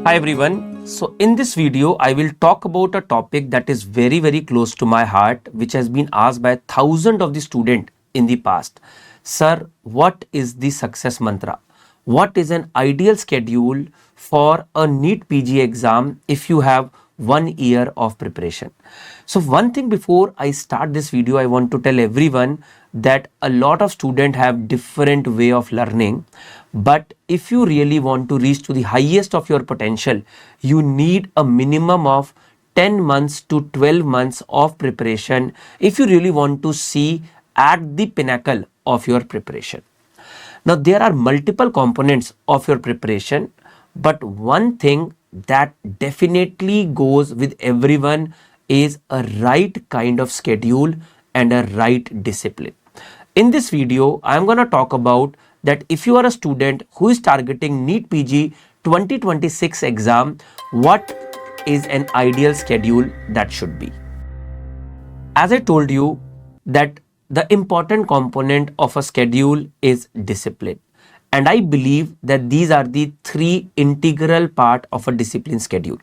Hi everyone. So in this video, I will talk about a topic that is very close to my heart, which has been asked by thousands of the students in the past. Sir, what is the success mantra? What is an ideal schedule for a NEET PG exam if you have 1 year of preparation? So one thing before I start this video, I want to tell everyone that a lot of students have different way of learning, but if you really want to reach to the highest of your potential, you need a minimum of 10 months to 12 months of preparation if you really want to see at the pinnacle of your preparation. Now there are multiple components of your preparation, but one thing that definitely goes with everyone is a right kind of schedule and a right discipline. In this video, I am going to talk about that if you are a student who is targeting NEET PG 2026 exam, what is an ideal schedule that should be. As I told you that the important component of a schedule is discipline. And I believe that these are the three integral part of a discipline schedule.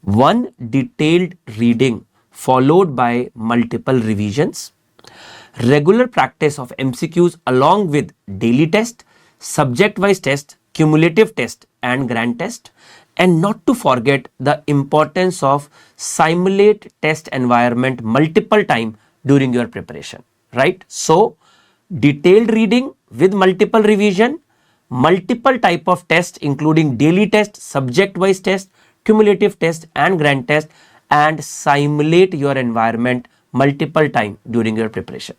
One, detailed reading followed by multiple revisions. Regular practice of MCQs along with daily test, subject-wise test, cumulative test and grand test. And not to forget the importance of simulate test environment multiple times during your preparation, right? So, detailed reading with multiple revision, multiple type of tests including daily test, subject-wise test, cumulative test and grand test, and simulate your environment multiple times during your preparation.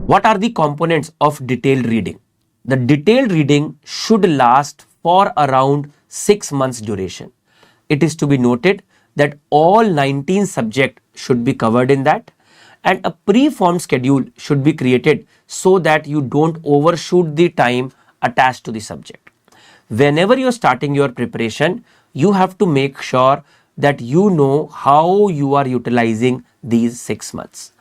What are the components of detailed reading? The detailed reading should last for around 6 months duration. It is to be noted that all 19 subjects should be covered in that, and a pre-formed schedule should be created so that you don't overshoot the time attached to the subject. Whenever you are starting your preparation, you have to make sure that you know how you are utilizing these 6 months.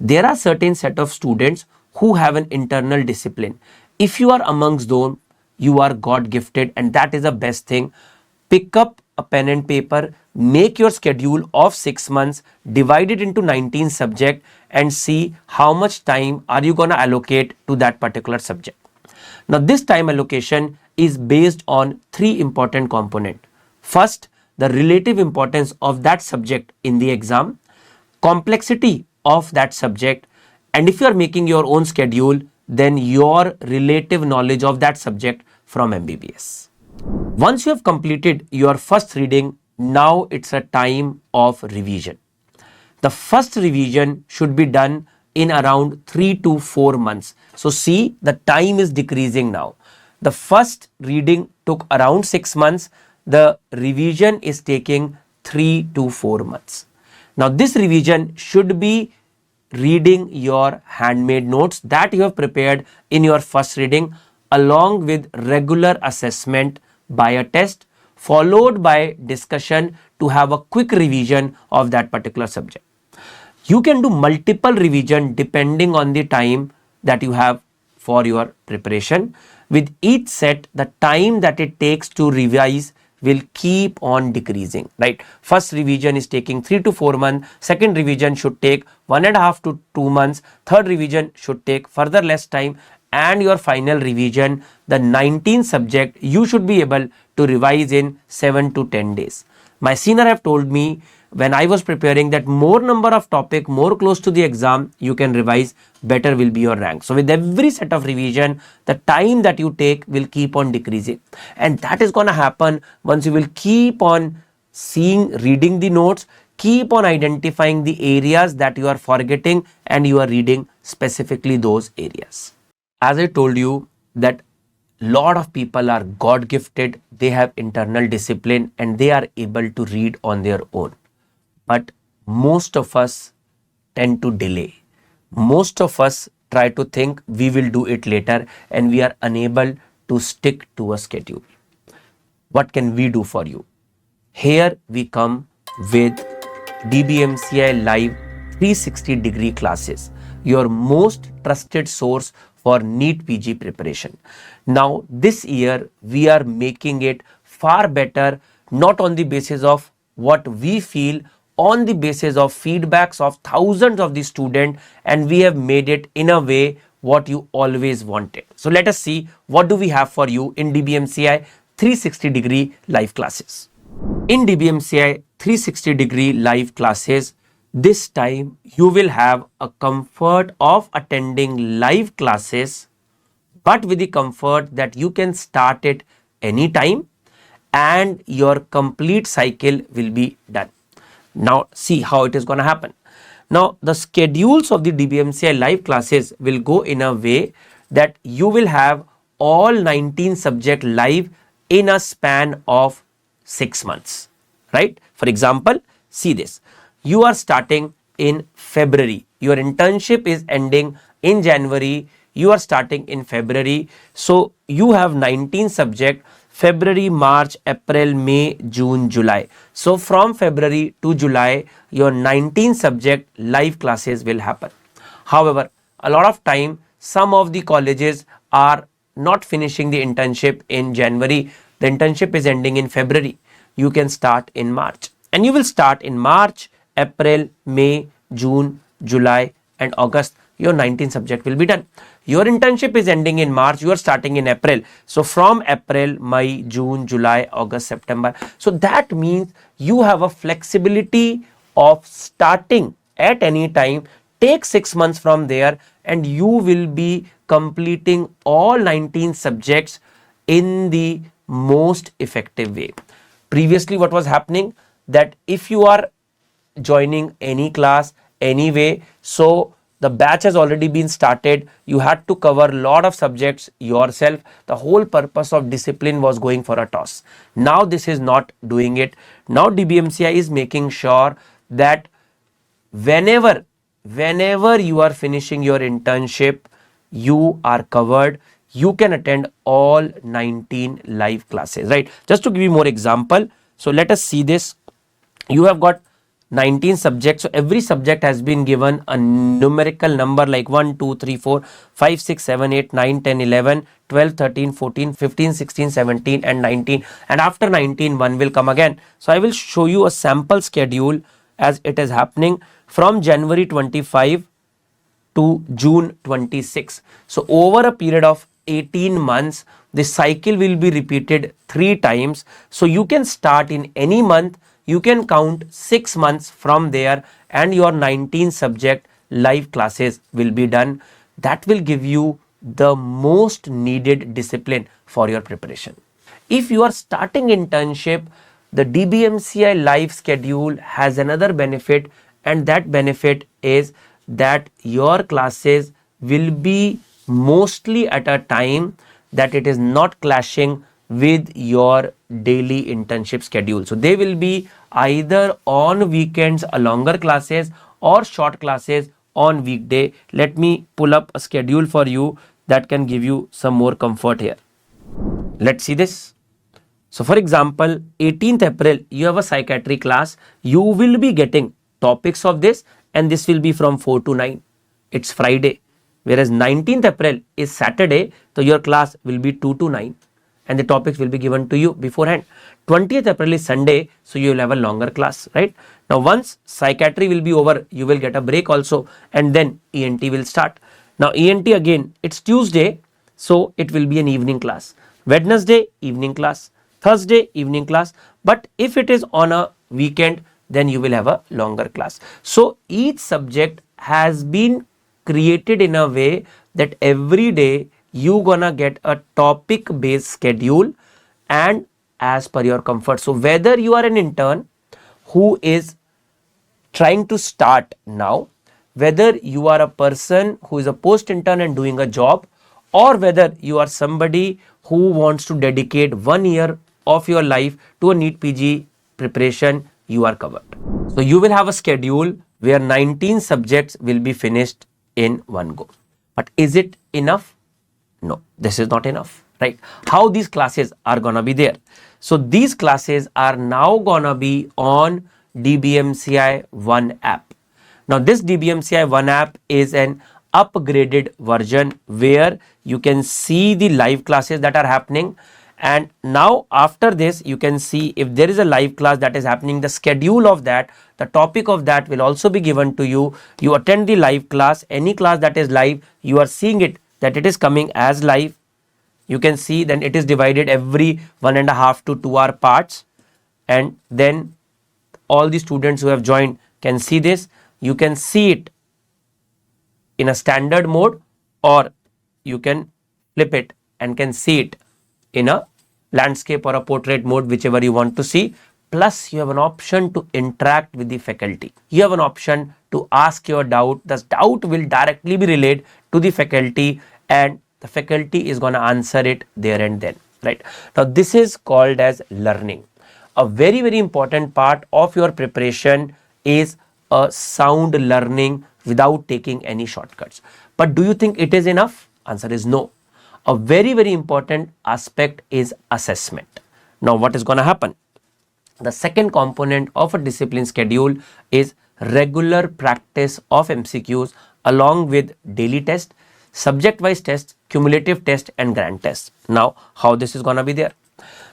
There are certain set of students who have an internal discipline. If you are amongst them, you are God gifted, and that is the best thing. Pick up a pen and paper, make your schedule of 6 months, divide it into 19 subjects and see how much time are you going to allocate to that particular subject. Now this time allocation is based on three important components. First, the relative importance of that subject in the exam, complexity of that subject, and if you are making your own schedule, then your relative knowledge of that subject from MBBS. Once you have completed your first reading, now it's a time of revision. The first revision should be done in around 3 to 4 months. So see, the time is decreasing now. The first reading took around 6 months. The revision is taking 3 to 4 months. Now this revision should be reading your handmade notes that you have prepared in your first reading along with regular assessment by a test followed by discussion to have a quick revision of that particular subject. You can do multiple revision depending on the time that you have for your preparation. With each set, the time that it takes to revise will keep on decreasing, right? First revision is taking 3 to 4 months. Second revision should take 1.5 to 2 months. Third revision should take further less time. And your final revision, the 19 subject, you should be able to revise in 7 to 10 days. My senior have told me when I was preparing that more number of topic, more close to the exam, you can revise, better will be your rank. So with every set of revision, the time that you take will keep on decreasing. And that is going to happen once you will keep on seeing, reading the notes, keep on identifying the areas that you are forgetting and you are reading specifically those areas. As I told you that lot of people are God gifted, they have internal discipline and they are able to read on their own. But most of us tend to delay. Most of us try to think we will do it later and we are unable to stick to a schedule. What can we do for you? Here we come with DBMCI Live 360-degree classes, your most trusted source for NEET PG preparation. Now this year we are making it far better, not on the basis of what we feel, on the basis of feedbacks of thousands of the students, and we have made it in a way what you always wanted. So let us see what do we have for you in DBMCI 360-degree live classes. In DBMCI 360-degree live classes, this time you will have a comfort of attending live classes, but with the comfort that you can start it anytime and your complete cycle will be done. Now see how it is going to happen. Now the schedules of the DBMCI live classes will go in a way that you will have all 19 subjects live in a span of 6 months, right? For example, see this. You are starting in February. Your internship is ending in January. You are starting in February. So you have 19 subjects: February, March, April, May, June, July. So from February to July, your 19 subject live classes will happen. However, a lot of time, some of the colleges are not finishing the internship in January. The internship is ending in February. You can start in March, and you will start in March, April, May, June, July and August. Your 19 subject will be done. Your internship is ending in March. You are starting in April. So from April, May, June, July, August, September. So that means you have a flexibility of starting at any time. Take 6 months from there and you will be completing all 19 subjects in the most effective way. Previously, what was happening, that if you are joining any class anyway, so the batch has already been started, you had to cover a lot of subjects yourself. The whole purpose of discipline was going for a toss. Now this is not doing it. Now DBMCI is making sure that whenever you are finishing your internship, you are covered. You can attend all 19 live classes, right? Just to give you more example, so let us see this. You have got 19 subjects. So every subject has been given a numerical number like 1, 2, 3, 4, 5, 6, 7, 8, 9, 10, 11, 12, 13, 14, 15, 16, 17 and 19. And after 19, one will come again. So I will show you a sample schedule as it is happening from January 25 to June 26. So over a period of 18 months, the cycle will be repeated 3 times. So you can start in any month. You can count 6 months from there and your 19 subject live classes will be done. That will give you the most needed discipline for your preparation. If you are starting internship, the DBMCI live schedule has another benefit, and that benefit is that your classes will be mostly at a time that it is not clashing with your daily internship schedule. So they will be either on weekends, a longer classes, or short classes on weekday. Let me pull up a schedule for you that can give you some more comfort here. Let's see this. So for example, 18th April, you have a psychiatry class. You will be getting topics of this, and this will be from 4 to 9. It's Friday. Whereas 19th April is Saturday, so your class will be 2 to 9. And the topics will be given to you beforehand. 20th April is Sunday, so you will have a longer class, right? Now once psychiatry will be over, you will get a break also, and then ENT will start. Now ENT again, it's Tuesday, so it will be an evening class. Wednesday, evening class. Thursday, evening class. But if it is on a weekend, then you will have a longer class. So each subject has been created in a way that every day you gonna get a topic based schedule and as per your comfort. So whether you are an intern who is trying to start now, whether you are a person who is a post intern and doing a job, or whether you are somebody who wants to dedicate 1 year of your life to a NEET PG preparation, you are covered. So you will have a schedule where 19 subjects will be finished in one go. But is it enough? No, this is not enough, right? How these classes are gonna be there? So these classes are now gonna be on DBMCI One app. Now this DBMCI One app is an upgraded version where you can see the live classes that are happening, And now after this, you can see if there is a live class that is happening, the schedule of that, the topic of that will also be given to you. You attend the live class, any class that is live, you are seeing it that it is coming as live. You can see then it is divided every 1.5 to 2 hour parts, and then all the students who have joined can see this. You can see it in a standard mode, or you can flip it and can see it in a landscape or a portrait mode, whichever you want to see. Plus you have an option to interact with the faculty. You have an option to ask your doubt. The doubt will directly be relayed to the faculty, and the faculty is going to answer it there and then, right? Now this is called as learning. A very, very important part of your preparation is a sound learning without taking any shortcuts. But do you think it is enough? Answer is no. A very, very important aspect is assessment. Now what is going to happen? The second component of a discipline schedule is regular practice of MCQs along with daily test, subject wise tests, cumulative test and grand test. Now how this is going to be there?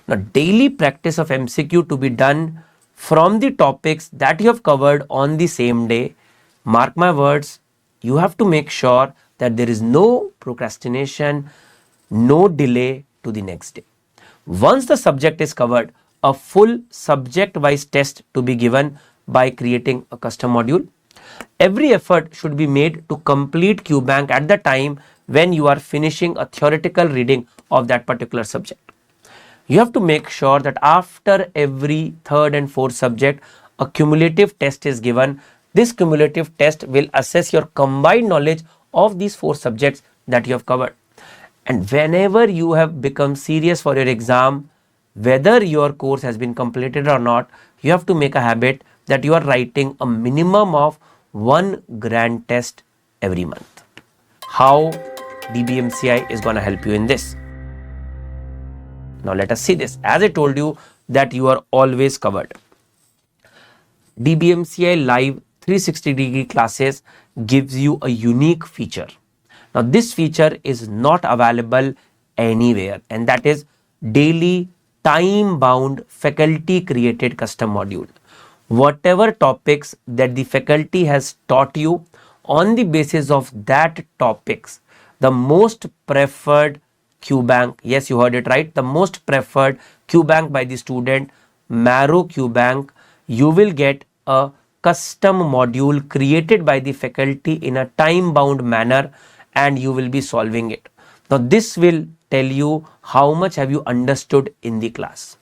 Now daily practice of MCQ to be done from the topics that you have covered on the same day. Mark my words, you have to make sure that there is no procrastination, no delay to the next day. Once the subject is covered, a full subject wise test to be given by creating a custom module. Every effort should be made to complete QBank at the time when you are finishing a theoretical reading of that particular subject. You have to make sure that after every third and fourth subject, a cumulative test is given. This cumulative test will assess your combined knowledge of these 4 subjects that you have covered. And whenever you have become serious for your exam, whether your course has been completed or not, you have to make a habit that you are writing a minimum of 1 grand test every month. How DBMCI is going to help you in this? Now let us see this. As I told you that you are always covered. DBMCI Live 360-degree classes gives you a unique feature. Now this feature is not available anywhere, and that is daily time-bound faculty created custom module. Whatever topics that the faculty has taught you, on the basis of that topics, the most preferred QBank, yes you heard it right, the most preferred QBank by the student, Marrow QBank, you will get a custom module created by the faculty in a time bound manner, and you will be solving it. Now this will tell you how much have you understood in the class.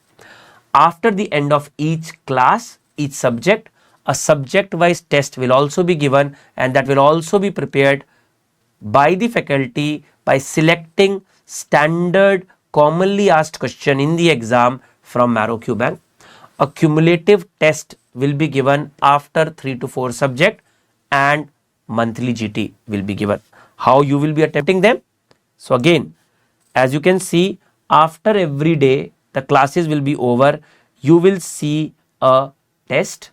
After the end of each class, each subject, a subject wise test will also be given, and that will also be prepared by the faculty by selecting standard commonly asked question in the exam from Marrow QBank. A cumulative test will be given after 3 to 4 subject, and monthly GT will be given. How you will be attempting them? So again, as you can see, after every day the classes will be over, you will see a test,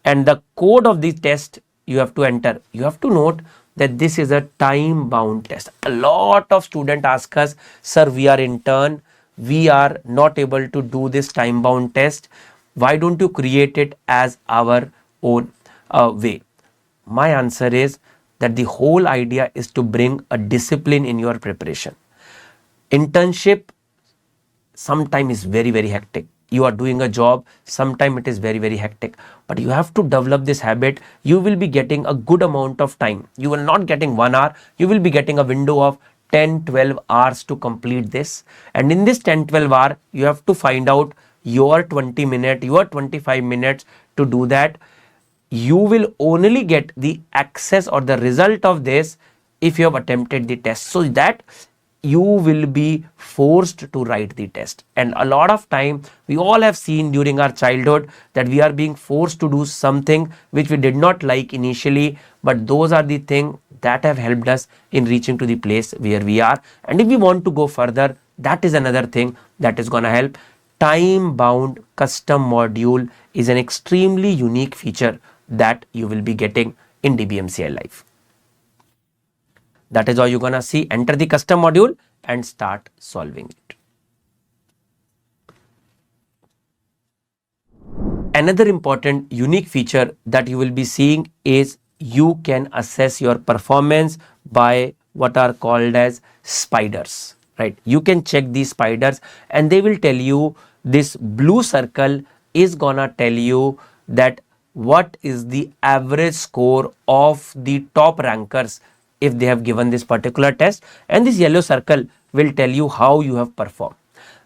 and the code of the test you have to enter. You have to note that this is a time bound test. A lot of students ask us, sir, we are intern, we are not able to do this time bound test, why don't you create it as our own way? My answer is that the whole idea is to bring a discipline in your preparation. Internship sometimes is very, very hectic. You are doing a job, sometimes it is very, very hectic, but you have to develop this habit. You will be getting a good amount of time. You will not getting 1 hour, you will be getting a window of 10-12 hours to complete this. And in this 10-12 hour, you have to find out your 20 minutes, your 25 minutes to do that. You will only get the access or the result of this if you have attempted the test, so that you will be forced to write the test. And a lot of time we all have seen during our childhood that we are being forced to do something which we did not like initially, but those are the things that have helped us in reaching to the place where we are. And if we want to go further, that is another thing that is going to help. Time bound custom module is an extremely unique feature that you will be getting in DBMCI Live. That is how you're gonna see, enter the custom module and start solving it. Another important unique feature that you will be seeing is you can assess your performance by what are called as spiders, right? You can check these spiders and they will tell you, this blue circle is gonna tell you that what is the average score of the top rankers if they have given this particular test, and this yellow circle will tell you how you have performed.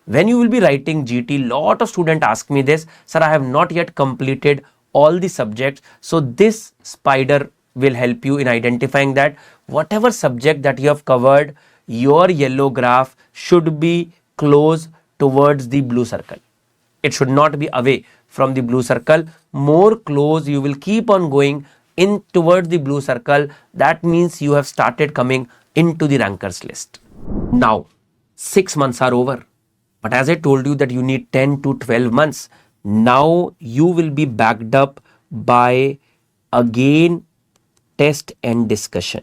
When you will be writing GT, lot of students ask me this, sir, I have not yet completed all the subjects. So this spider will help you in identifying that whatever subject that you have covered, your yellow graph should be close towards the blue circle. It should not be away from the blue circle. More close you will keep on going in towards the blue circle. That means you have started coming into the rankers list. Now 6 months are over, but as I told you that you need 10 to 12 months. Now you will be backed up by again test and discussion,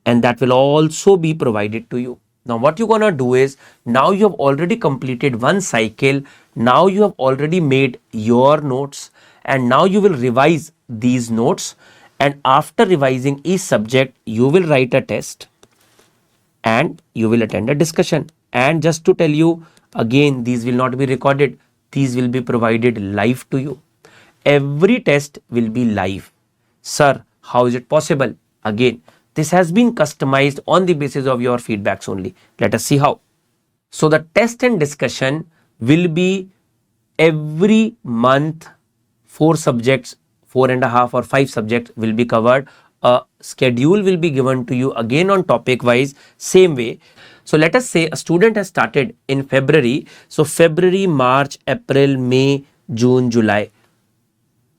and that will also be provided to you. Now what you're gonna do is, now you have already completed one cycle, now you have already made your notes, and now you will revise these notes, and after revising each subject you will write a test and you will attend a discussion. And just to tell you again, these will not be recorded, these will be provided live to you. Every test will be live. Sir, how is it possible? Again, this has been customized on the basis of your feedbacks only. Let us see how. So the test and discussion will be every month. 4 subjects, 4.5 or 5 subjects will be covered. A schedule will be given to you again on topic wise, same way. So let us say a student has started in February. So February, March, April, May, June, July.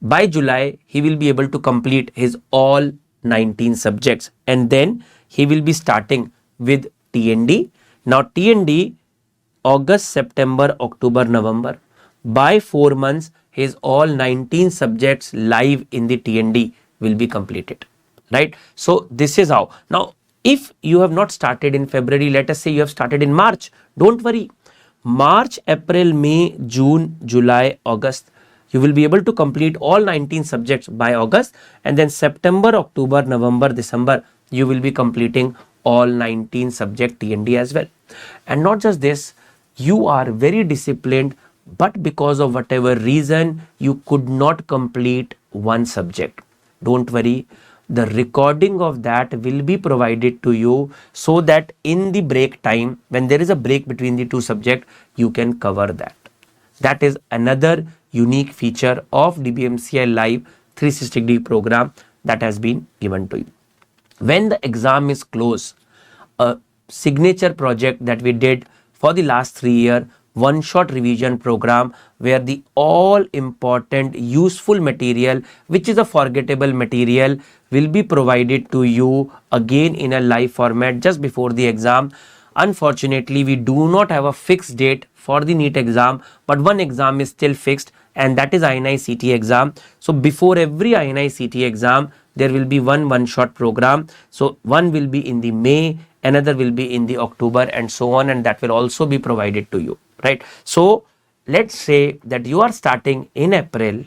By July, he will be able to complete his all 19 subjects, and then he will be starting with TND. Now TND, August, September, October, November. By 4 months, his all 19 subjects live in the TND will be completed, right? So this is how. Now, if you have not started in February, let us say you have started in March, don't worry. March, April, May, June, July, August, you will be able to complete all 19 subjects by August, and then September, October, November, December, you will be completing all 19 subject TND as well. And not just this, you are very disciplined, but because of whatever reason you could not complete one subject, don't worry, the recording of that will be provided to you, so that in the break time, when there is a break between the two subjects, you can cover that. That is another unique feature of DBMCI Live 360-degree program that has been given to you. When the exam is close, a signature project that we did for the last 3 years, one shot revision program, where the all important useful material, which is a forgettable material, will be provided to you again in a live format just before the exam. Unfortunately, we do not have a fixed date for the NEET exam, but one exam is still fixed, and that is INI CT exam. So before every INI CT exam, there will be one shot program. So one will be in the May, another will be in the October, and so on, and that will also be provided to you, right? So let's say that you are starting in April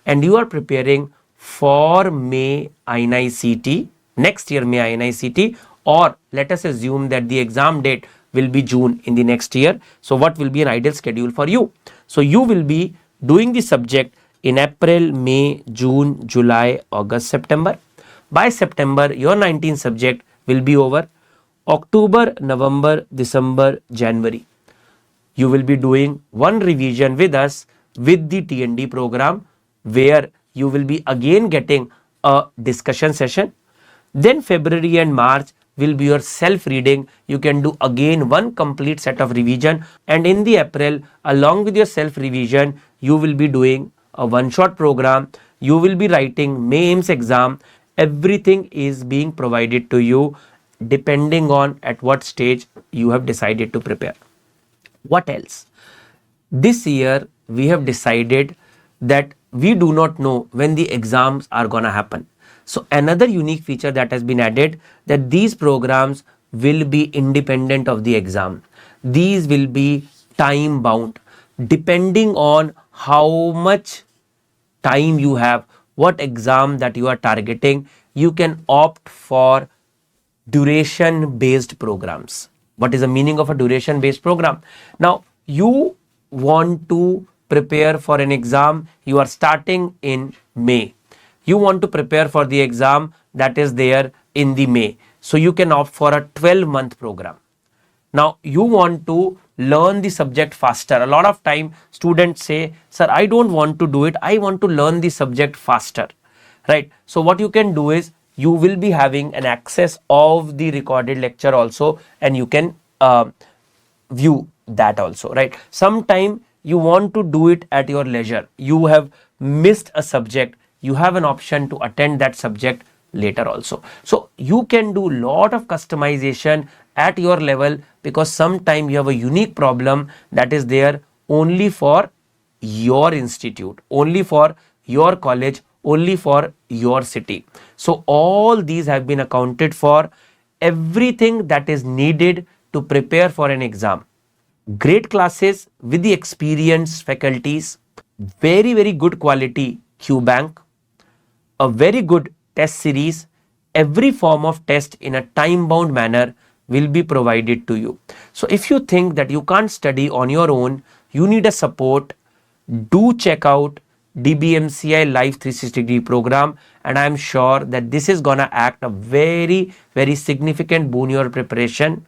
and you are preparing for May INI CT, next year May INI CT, or let us assume that the exam date will be June in the next year. So what will be an ideal schedule for you? So you will be doing the subject in April, May, June, July, August, September. By September, your 19 subject will be over. October, November, December, January, you will be doing one revision with us with the TND program, where you will be again getting a discussion session. Then February and March will be your self-reading. You can do again one complete set of revision, and in the April, along with your self-revision, you will be doing a one-shot program. You will be writing May AIMS exam. Everything is being provided to you depending on at what stage you have decided to prepare. What else? This year we have decided that we do not know when the exams are gonna happen. So another unique feature that has been added, that these programs will be independent of the exam. These will be time bound depending on how much time you have, what exam that you are targeting, you can opt for duration based programs. What is the meaning of a duration based program? Now you want to prepare for an exam, you are starting in May, you want to prepare for the exam that is there in the May, so you can opt for a 12-month program. Now you want to learn the subject faster. A lot of time students say, sir, I don't want to do it, I want to learn the subject faster, right? So what you can do is, you will be having an access of the recorded lecture also, and you can view that also, right? Sometime you want to do it at your leisure, you have missed a subject, you have an option to attend that subject later also. So you can do lot of customization at your level, because sometime you have a unique problem that is there only for your institute, only for your college, only for your city. So all these have been accounted for, everything that is needed to prepare for an exam. Great classes with the experienced faculties, very good quality QBank, a very good test series, every form of test in a time bound manner will be provided to you. So if you think that you can't study on your own, you need a support, do check out DBMCI Live 360-degree program, and I am sure that this is gonna act a very significant boon in your preparation,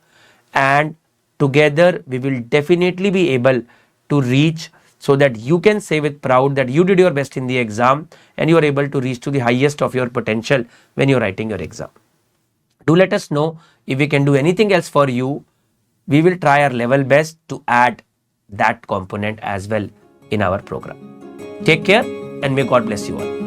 and together we will definitely be able to reach, so that you can say with proud that you did your best in the exam and you are able to reach to the highest of your potential when you're writing your exam. Do let us know if we can do anything else for you. We will try our level best to add that component as well in our program. Take care, and may God bless you all.